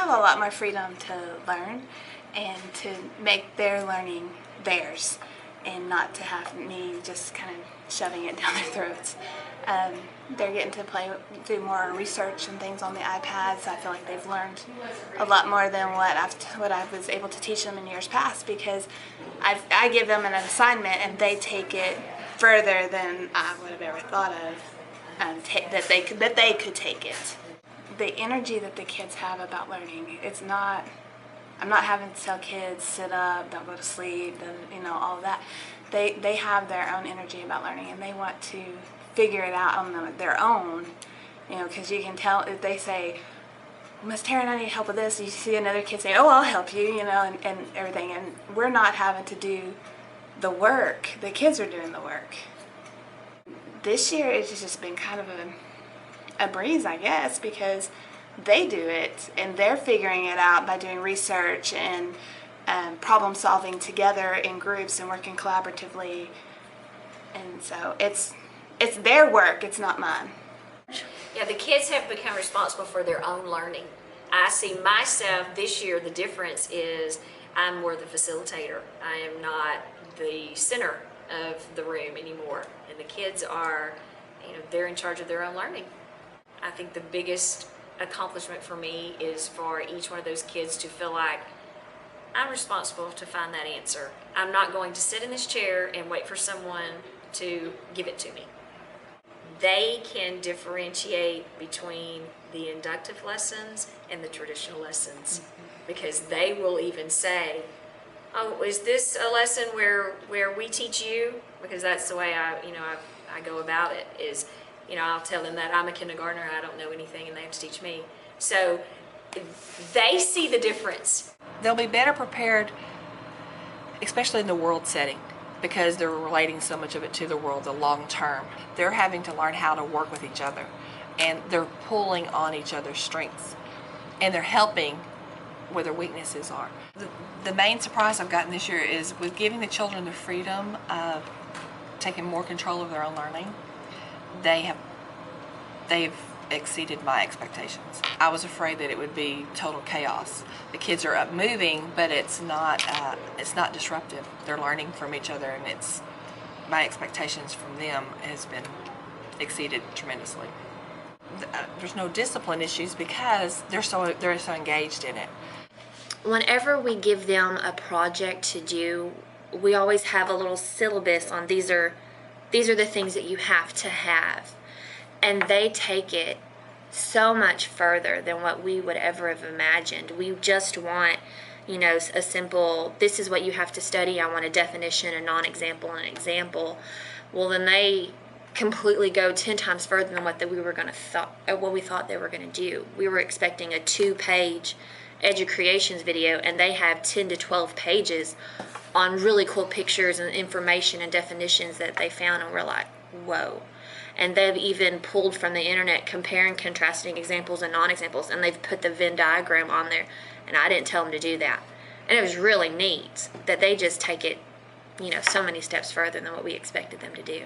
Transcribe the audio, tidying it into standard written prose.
have a lot more freedom to learn and to make their learning theirs and not to have me just kind of shoving it down their throats. They're getting to do more research and things on the iPads. I feel like they've learned a lot more than what I was able to teach them in years past, because I give them an assignment and they take it further than I would have ever thought of that they could take it. The energy that the kids have about learning, I'm not having to tell kids sit up, don't go to sleep, and all of that. They have their own energy about learning, and they want to figure it out on their own, because you can tell if they say, Miss Taryn, I need help with this, you see another kid say, oh, I'll help you, and everything, and we're not having to do the work. The kids are doing the work. This year it's just been kind of a breeze, I guess, because they do it and they're figuring it out by doing research and problem solving together in groups and working collaboratively, and so it's their work, it's not mine. Yeah, the kids have become responsible for their own learning. I see myself this year, the difference is I'm more the facilitator. I am not the center of the room anymore, and the kids are, they're in charge of their own learning. I think the biggest accomplishment for me is for each one of those kids to feel like I'm responsible to find that answer. I'm not going to sit in this chair and wait for someone to give it to me. They can differentiate between the inductive lessons and the traditional lessons, because they will even say, oh, is this a lesson where we teach you? Because that's the way I go about it, is, I'll tell them that I'm a kindergartner, I don't know anything, and they have to teach me. So they see the difference. They'll be better prepared, especially in the world setting, because they're relating so much of it to the world, the long term. They're having to learn how to work with each other, and they're pulling on each other's strengths, and they're helping where their weaknesses are. The main surprise I've gotten this year is with giving the children the freedom of taking more control of their own learning. They've exceeded my expectations. I was afraid that it would be total chaos. The kids are up moving, but it's not disruptive. They're learning from each other, and my expectations from them has been exceeded tremendously. There's no discipline issues because they're so engaged in it. Whenever we give them a project to do, we always have a little syllabus on these are the things that you have to have. And they take it so much further than what we would ever have imagined. We just want, a simple, this is what you have to study. I want a definition, a non-example, and an example. Well, then they completely go 10 times further than what we thought they were going to do. We were expecting a 2-page Educreations video, and they have 10 to 12 pages on really cool pictures and information and definitions that they found, and we're like, whoa. And they've even pulled from the internet comparing, contrasting examples and non-examples, and they've put the Venn diagram on there, and I didn't tell them to do that. And it was really neat that they just take it, so many steps further than what we expected them to do.